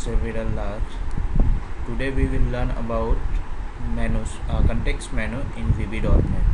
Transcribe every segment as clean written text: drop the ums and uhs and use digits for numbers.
several large. Today we will learn about context menu in VB.NET.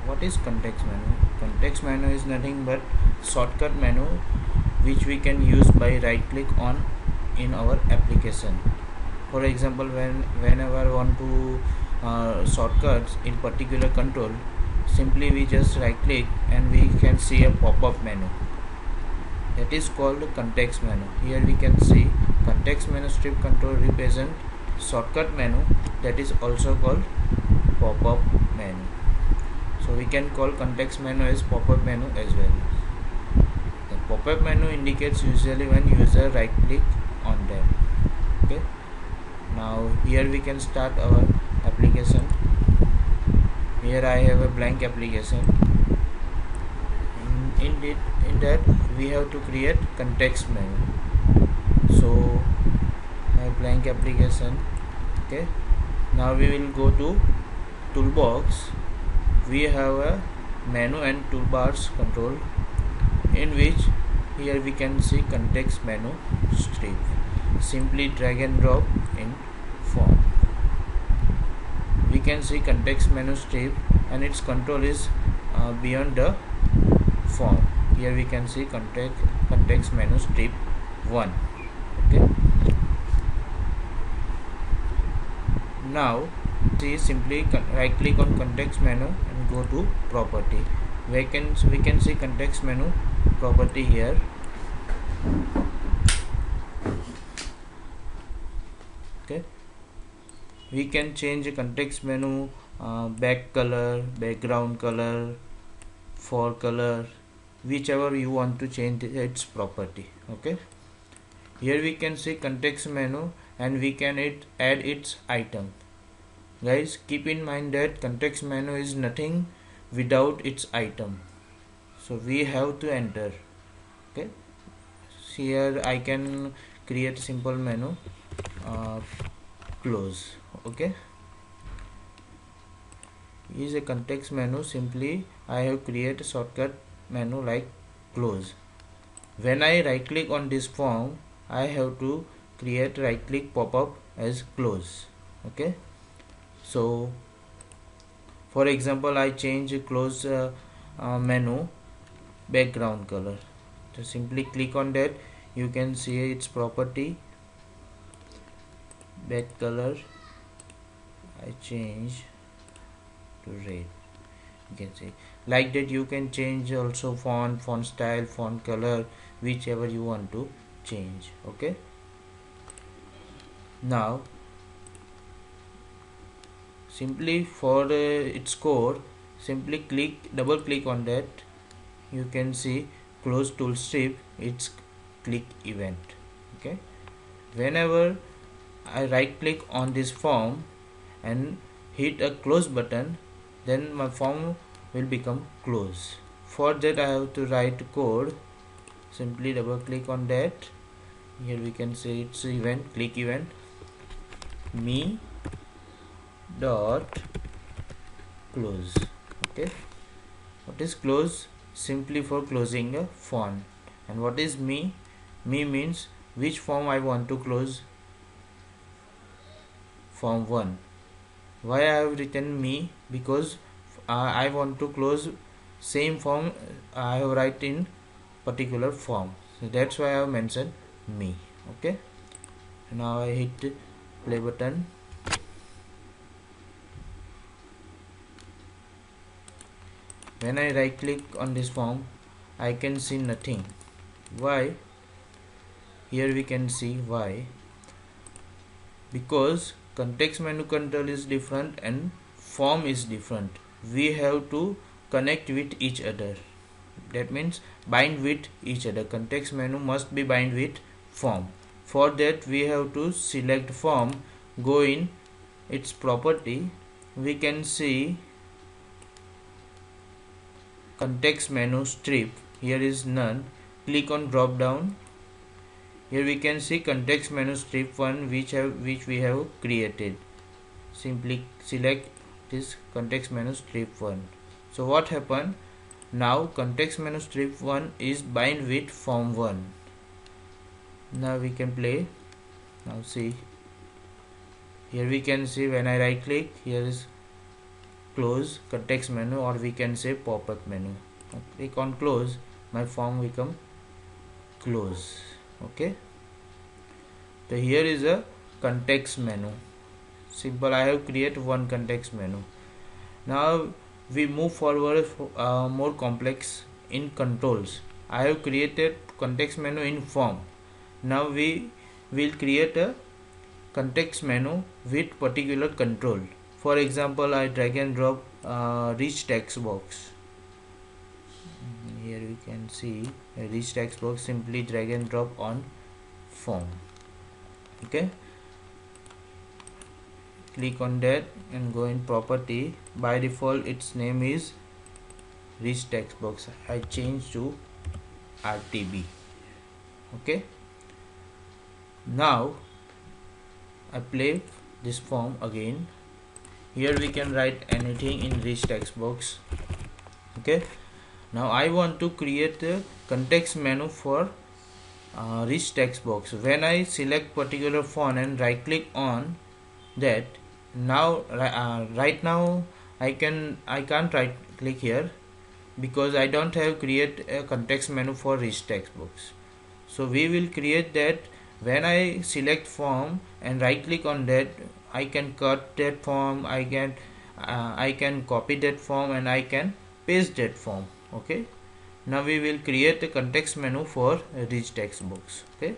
What is context menu? Context menu is nothing but shortcut menu which we can use by right click on in our application. For example, whenever I want to shortcuts in particular control, simply we just right click and we can see a pop-up menu. That is called context menu. Here we can see context menu strip control represent shortcut menu, that is also called pop-up menu. So we can call context menu as pop-up menu as well. The pop-up menu indicates usually when user right click on them. Okay. Now here we can start our application. Here I have a blank application. In that we have to create context menu. So my blank application. Okay. Now we will go to toolbox. We have a menu and toolbars control, in which here we can see context menu strip. Simply drag and drop in form. We can see context menu strip and its control is beyond the form. Here we can see context menu strip 1. Okay. Now simply right click on context menu and go to property. We can see context menu property here. Okay. We can change context menu back color, background color, for color, whichever you want to change its property. Okay. Here we can see context menu and we can add its item. Guys, keep in mind that context menu is nothing without its item. So we have to enter. Okay. Here I can create simple menu close. Okay. Is a context menu. Simply I have create a shortcut menu like close. When I right click on this form, I have to create right click pop-up as close. Okay. So for example, I change close menu background color. So simply click on that. You can see its property, back color. I change to red. You can see like that. You can change also font style, font color, whichever you want to change. Okay. Now simply for its code, simply double click on that. You can see close tool strip, its click event. Okay. Whenever I right click on this form and hit a close button, then my form will become close. For that I have to write code. Simply double click on that. Here we can see its event, click event, me dot close. Okay. What is close? Simply for closing a font. And what is me? Me means which form I want to close. Form 1. Why I have written me? Because I want to close same form I have write in particular form. So that's why I have mentioned me. Okay. Now I hit play button. When I right click on this form, I can see nothing. Why? Here we can see why. Because context menu control is different and form is different. We have to connect with each other. That means bind with each other. Context menu must be bind with form. For that we have to select form, go in its property. We can see context menu strip. Here is none. Click on drop down. Here we can see context menu strip 1 which we have created. Simply select this context menu strip 1. So what happened? Now context menu strip 1 is bind with form 1. Now we can play. Now see, here we can see when I right click, here is close context menu, or we can say pop-up menu. Now click on close, my form become close. Okay, so here is a context menu. Simple, I have created one context menu. Now we move forward more complex in controls. I have created context menu in form. Now we will create a context menu with particular control. For example, I drag and drop rich text box. Here we can see a rich text box, simply drag and drop on form. Okay, click on that and go in property. By default its name is rich text box. I change to RTB. Okay, now I play this form again. Here we can write anything in rich text box. Okay, now I want to create a context menu for rich text box. When I select particular font and right click on that, now right now I can't right click here because I don't have create a context menu for rich text box. So we will create that. When I select form and right click on that, I can cut that form, I can copy that form, and I can paste that form. Okay, now we will create a context menu for a rich text box. Okay,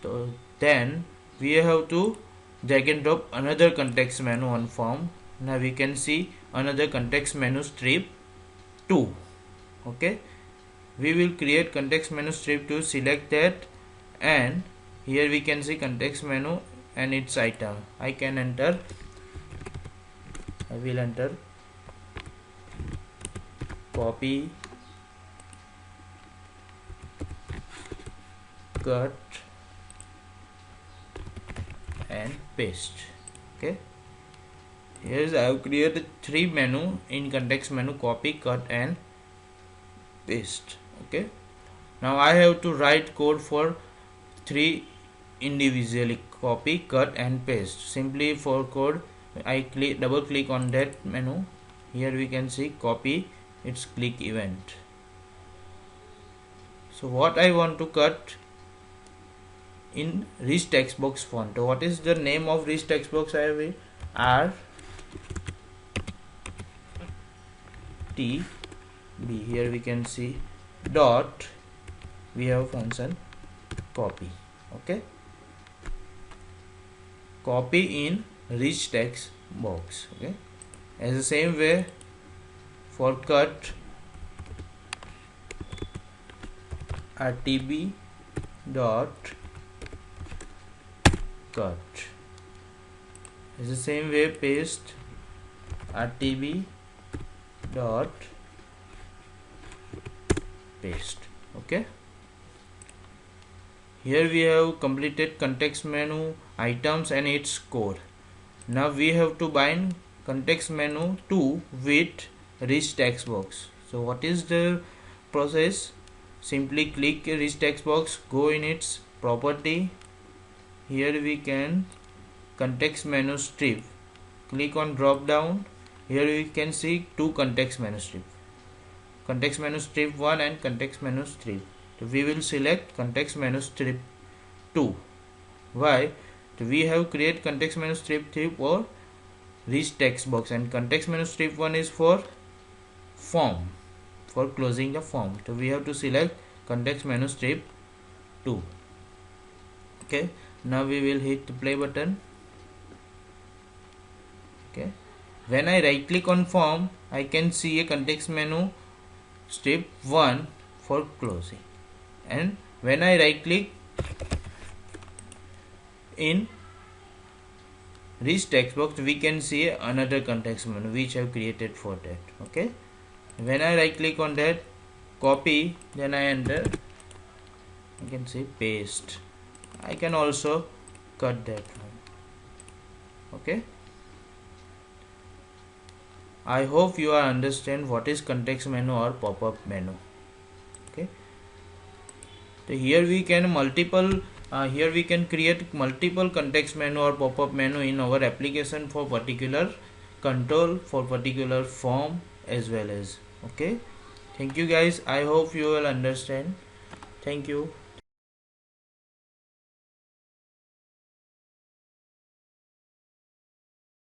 so then we have to drag and drop another context menu on form. Now we can see another context menu strip 2. Okay, we will create context menu strip 2, select that, and here we can see context menu and its item. I will enter copy, cut and paste. Okay, here I have created 3 menu in context menu: copy, cut and paste. Okay, now I have to write code for 3 individually: copy, cut and paste. Simply for code, I double click on that menu. Here we can see copy, its click event. So what I want to cut in rich text box font. So what is the name of rich text box? I have R T B. Here we can see dot, we have function copy. Okay, copy in rich text box. Okay, as the same way for cut, RTB dot cut. As the same way paste, RTB dot paste. Okay, here we have completed context menu, items and its code. Now we have to bind context menu 2 with rich text box. So what is the process? Simply click rich text box, go in its property. Here we can context menu strip, click on drop down. Here we can see 2 context menu strip, context menu strip 1 and context menu strip. So we will select context menu strip 2. Why? So we have create context menu strip 3 for rich text box, and context menu strip 1 is for form, for closing the form. So we have to select context menu strip 2. Okay, now we will hit the play button. Okay, when I right click on form, I can see a context menu strip 1 for closing, and when I right click in rich text box, we can see another context menu which I have created for that. Okay, when I right click on that, copy, then I enter, you can see paste. I can also cut that one. Okay, I hope you are understand what is context menu or pop-up menu. Okay, so here we can multiple Here we can create multiple context menu or pop-up menu in our application for particular control, for particular form as well as. Okay, thank you guys, I hope you will understand. Thank you.